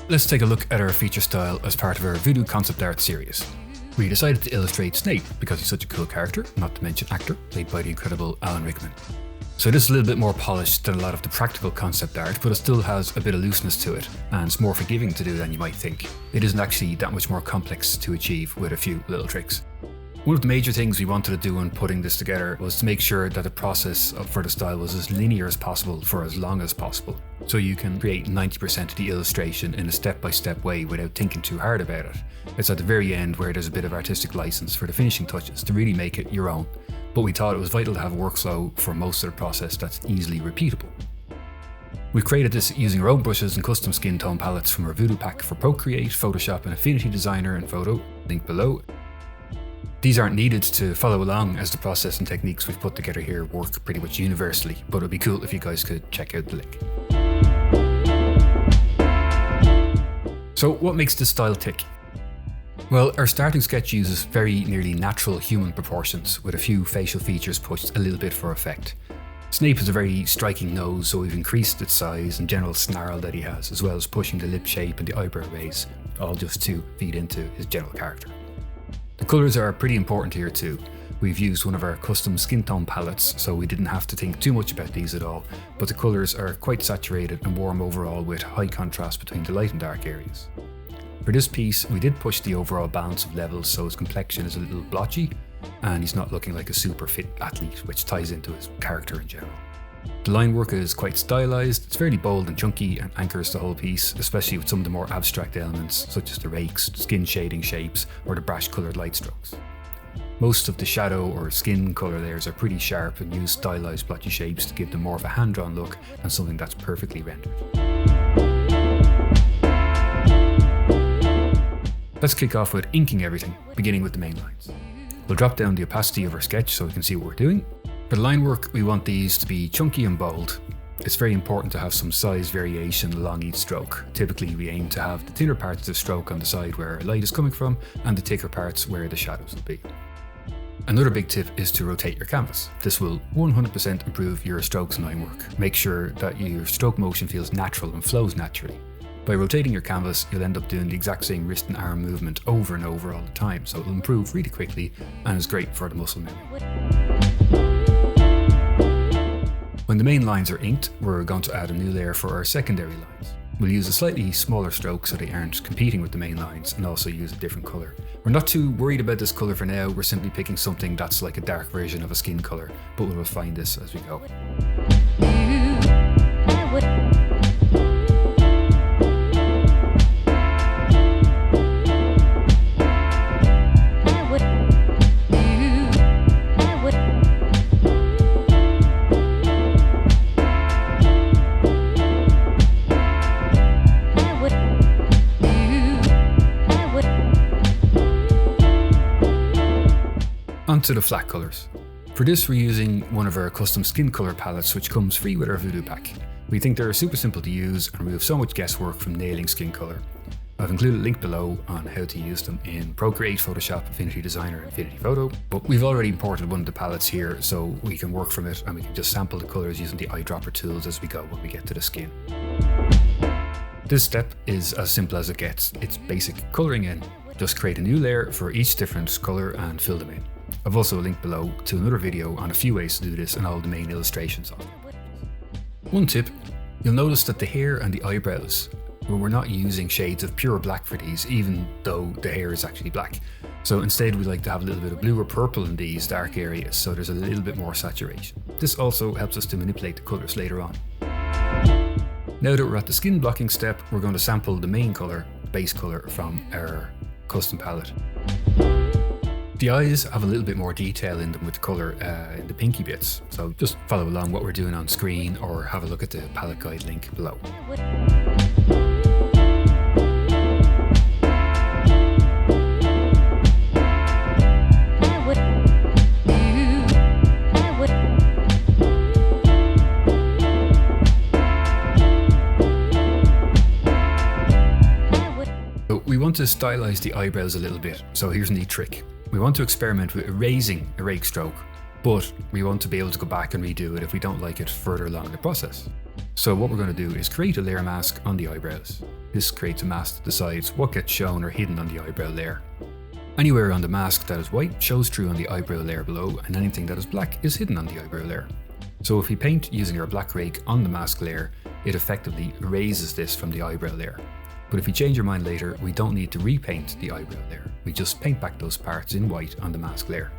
Let's take a look at our feature style as part of our Voodoo Concept Art series. We decided to illustrate Snape because he's such a cool character, not to mention actor, played by the incredible Alan Rickman. So this is a little bit more polished than a lot of the practical concept art, but it still has a bit of looseness to it, and it's more forgiving to do than you might think. It isn't actually that much more complex to achieve with a few little tricks. One of the major things we wanted to do when putting this together was to make sure that the process for the style was as linear as possible for as long as possible. So you can create 90% of the illustration in a step-by-step way without thinking too hard about it. It's at the very end where there's a bit of artistic license for the finishing touches to really make it your own. But we thought it was vital to have a workflow for most of the process that's easily repeatable. We've created this using our own brushes and custom skin tone palettes from our Voodoo pack for Procreate, Photoshop and Affinity Designer and Photo, link below. These aren't needed to follow along as the process and techniques we've put together here work pretty much universally, but it'd be cool if you guys could check out the link. So what makes this style tick? Well, our starting sketch uses very nearly natural human proportions, with a few facial features pushed a little bit for effect. Snape has a very striking nose, so we've increased its size and general snarl that he has, as well as pushing the lip shape and the eyebrow raise, all just to feed into his general character. The colours are pretty important here too. We've used one of our custom skin tone palettes, so we didn't have to think too much about these at all, but the colours are quite saturated and warm overall with high contrast between the light and dark areas. For this piece, we did push the overall balance of levels so his complexion is a little blotchy, and he's not looking like a super fit athlete, which ties into his character in general. The line work is quite stylised, it's fairly bold and chunky and anchors the whole piece, especially with some of the more abstract elements such as the rakes, skin shading shapes or the brash coloured light strokes. Most of the shadow or skin colour layers are pretty sharp and use stylised blotchy shapes to give them more of a hand-drawn look than something that's perfectly rendered. Let's kick off with inking everything, beginning with the main lines. We'll drop down the opacity of our sketch so we can see what we're doing. For the line work, we want these to be chunky and bold. It's very important to have some size variation along each stroke. Typically, we aim to have the thinner parts of the stroke on the side where light is coming from and the thicker parts where the shadows will be. Another big tip is to rotate your canvas. This will 100% improve your strokes and line work. Make sure that your stroke motion feels natural and flows naturally. By rotating your canvas, you'll end up doing the exact same wrist and arm movement over and over all the time, so it'll improve really quickly and is great for the muscle memory. When the main lines are inked, we're going to add a new layer for our secondary lines. We'll use a slightly smaller stroke so they aren't competing with the main lines, and also use a different colour. We're not too worried about this colour for now, we're simply picking something that's like a dark version of a skin colour, but we'll refine this as we go. Onto the flat colours. For this, we're using one of our custom skin colour palettes which comes free with our Voodoo pack. We think they're super simple to use and remove so much guesswork from nailing skin colour. I've included a link below on how to use them in Procreate, Photoshop, Affinity Designer and Affinity Photo, but we've already imported one of the palettes here so we can work from it and we can just sample the colours using the eyedropper tools as we go when we get to the skin. This step is as simple as it gets. It's basic colouring in. Just create a new layer for each different colour and fill them in. I've also linked below to another video on a few ways to do this and all the main illustrations of it. One tip, you'll notice that the hair and the eyebrows, we're not using shades of pure black for these, even though the hair is actually black. So instead we like to have a little bit of blue or purple in these dark areas so there's a little bit more saturation. This also helps us to manipulate the colours later on. Now that we're at the skin blocking step, we're going to sample the main colour, base colour from our custom palette. The eyes have a little bit more detail in them with the colour in the pinky bits, so just follow along what we're doing on screen or have a look at the palette guide link below. So we want to stylize the eyebrows a little bit, so here's a neat trick. We want to experiment with erasing a rake stroke, but we want to be able to go back and redo it if we don't like it further along in the process. So what we're going to do is create a layer mask on the eyebrows. This creates a mask that decides what gets shown or hidden on the eyebrow layer. Anywhere on the mask that is white shows through on the eyebrow layer below, and anything that is black is hidden on the eyebrow layer. So if we paint using our black rake on the mask layer, it effectively erases this from the eyebrow layer. But if we change our mind later, we don't need to repaint the eyebrow layer. We just paint back those parts in white on the mask layer.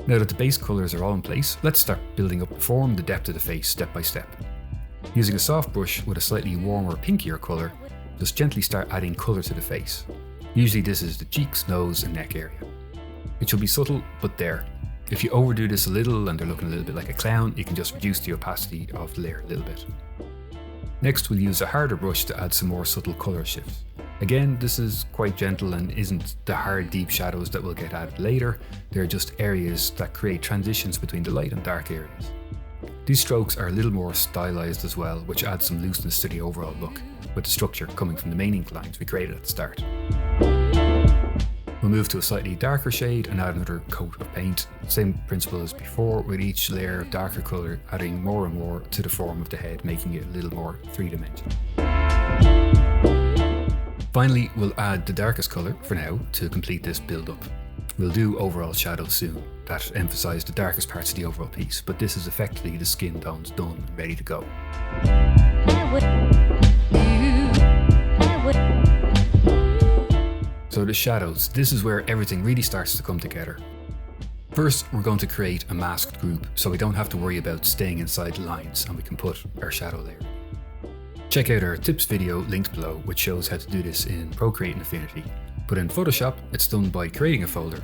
Now that the base colours are all in place, let's start building up the form, the depth of the face step by step. Using a soft brush with a slightly warmer, pinkier colour, just gently start adding colour to the face. Usually this is the cheeks, nose and neck area. It should be subtle, but there. If you overdo this a little and they're looking a little bit like a clown, you can just reduce the opacity of the layer a little bit. Next, we'll use a harder brush to add some more subtle colour shifts. Again, this is quite gentle and isn't the hard deep shadows that we'll get added later. They're just areas that create transitions between the light and dark areas. These strokes are a little more stylized as well, which adds some looseness to the overall look, with the structure coming from the main ink lines we created at the start. We'll move to a slightly darker shade and add another coat of paint. Same principle as before, with each layer of darker colour adding more and more to the form of the head, making it a little more three-dimensional. Finally, we'll add the darkest colour for now to complete this build-up. We'll do overall shadows soon that emphasise the darkest parts of the overall piece, but this is effectively the skin tones done and ready to go. So the shadows, this is where everything really starts to come together. First, we're going to create a masked group so we don't have to worry about staying inside the lines and we can put our shadow layer. Check out our tips video linked below, which shows how to do this in Procreate and Affinity. But in Photoshop, it's done by creating a folder,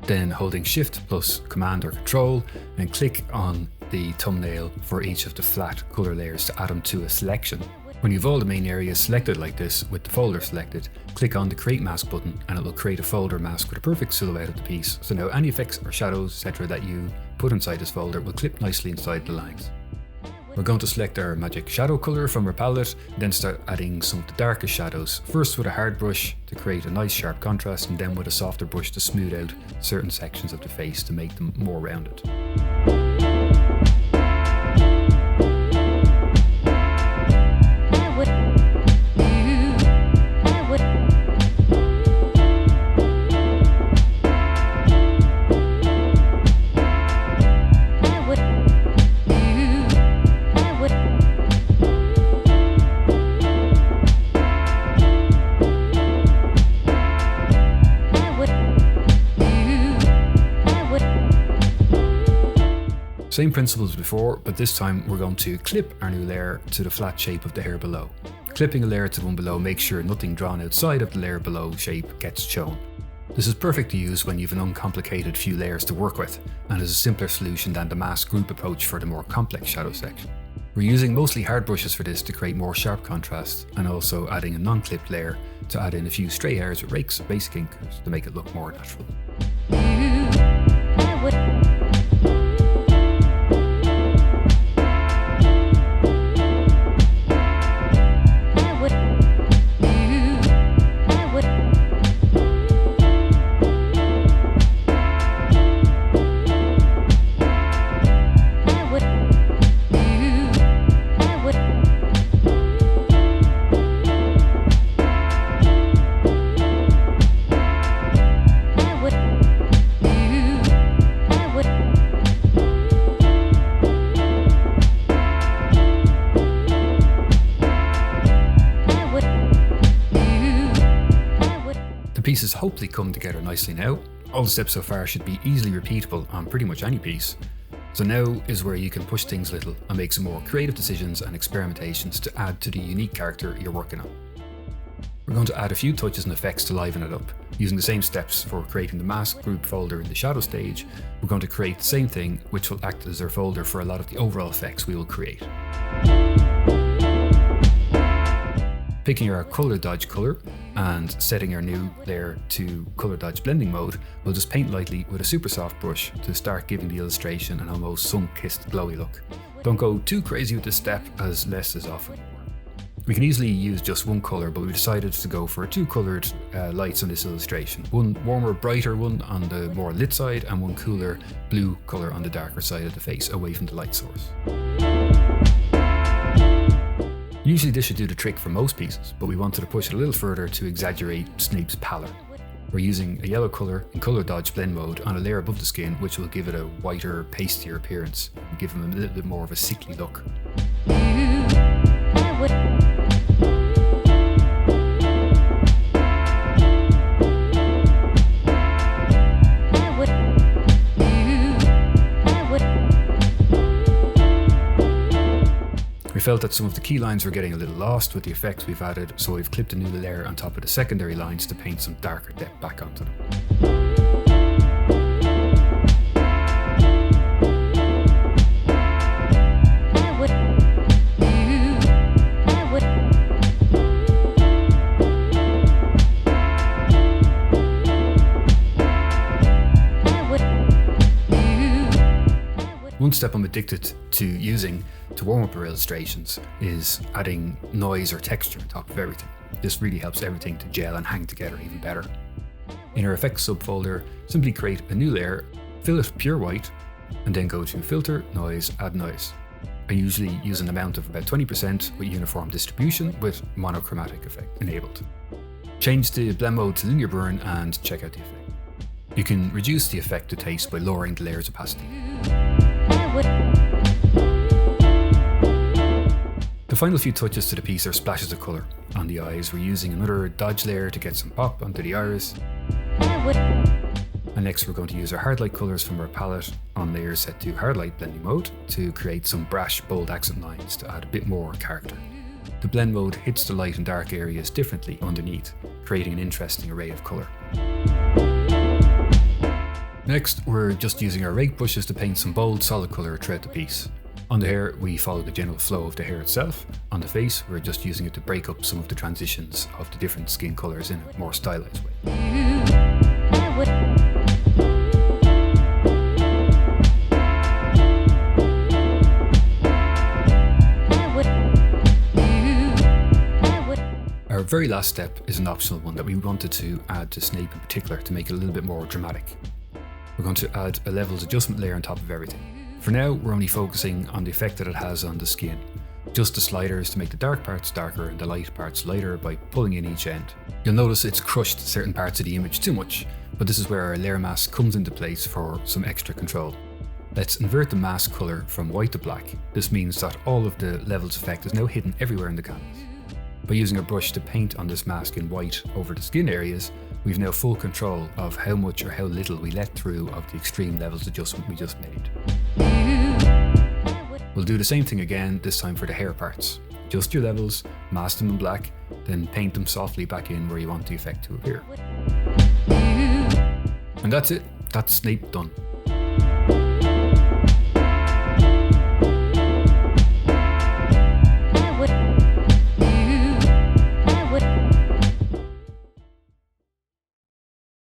then holding Shift plus Command or Control and click on the thumbnail for each of the flat color layers to add them to a selection. When you've all the main areas selected like this with the folder selected, click on the Create Mask button and it will create a folder mask with a perfect silhouette of the piece. So now any effects or shadows, etc. that you put inside this folder will clip nicely inside the lines. We're going to select our magic shadow colour from our palette, then start adding some of the darkest shadows, first with a hard brush to create a nice sharp contrast and then with a softer brush to smooth out certain sections of the face to make them more rounded. Same principle as before, but this time we're going to clip our new layer to the flat shape of the hair below. Clipping a layer to the one below makes sure nothing drawn outside of the layer below shape gets shown. This is perfect to use when you have an uncomplicated few layers to work with, and is a simpler solution than the mask group approach for the more complex shadow section. We're using mostly hard brushes for this to create more sharp contrast, and also adding a non-clipped layer to add in a few stray hairs with rakes or basic inkers to make it look more natural. Pieces hopefully come together nicely now. All the steps so far should be easily repeatable on pretty much any piece. So now is where you can push things a little and make some more creative decisions and experimentations to add to the unique character you're working on. We're going to add a few touches and effects to liven it up. Using the same steps for creating the mask group folder in the shadow stage, we're going to create the same thing, which will act as our folder for a lot of the overall effects we will create. Picking our color dodge color and setting our new layer to color dodge blending mode, we'll just paint lightly with a super soft brush to start giving the illustration an almost sun-kissed glowy look. Don't go too crazy with this step, as less is often more. We can easily use just one colour, but we decided to go for two coloured lights on this illustration. One warmer, brighter one on the more lit side, and one cooler blue colour on the darker side of the face, away from the light source. Usually this should do the trick for most pieces, but we wanted to push it a little further to exaggerate Snape's pallor. We're using a yellow colour in Colour Dodge blend mode on a layer above the skin, which will give it a whiter, pastier appearance and give him a little bit more of a sickly look. We felt that some of the key lines were getting a little lost with the effects we've added, so we've clipped a new layer on top of the secondary lines to paint some darker depth back onto them. One step I'm addicted to using to warm up our illustrations is adding noise or texture on top of everything. This really helps everything to gel and hang together even better. In our effects subfolder, simply create a new layer, fill it pure white, and then go to Filter, Noise, Add Noise. I usually use an amount of about 20% with uniform distribution with monochromatic effect enabled. Change the blend mode to linear burn and check out the effect. You can reduce the effect to taste by lowering the layer's opacity. The final few touches to the piece are splashes of colour. On the eyes, we're using another Dodge layer to get some pop onto the iris. And next we're going to use our hard light colours from our palette on layers set to hard light blending mode to create some brash, bold accent lines to add a bit more character. The blend mode hits the light and dark areas differently underneath, creating an interesting array of colour. Next, we're just using our rake brushes to paint some bold, solid colour throughout the piece. On the hair, we follow the general flow of the hair itself. On the face, we're just using it to break up some of the transitions of the different skin colours in a more stylised way. Our very last step is an optional one that we wanted to add to Snape in particular to make it a little bit more dramatic. We're going to add a levels adjustment layer on top of everything. For now, we're only focusing on the effect that it has on the skin. Just the sliders to make the dark parts darker and the light parts lighter by pulling in each end. You'll notice it's crushed certain parts of the image too much, but this is where our layer mask comes into place for some extra control. Let's invert the mask colour from white to black. This means that all of the levels effect is now hidden everywhere in the canvas. By using a brush to paint on this mask in white over the skin areas, we've now full control of how much or how little we let through of the extreme levels adjustment we just made. We'll do the same thing again, this time for the hair parts. Adjust your levels, mask them in black, then paint them softly back in where you want the effect to appear. And that's it, that's Snape done.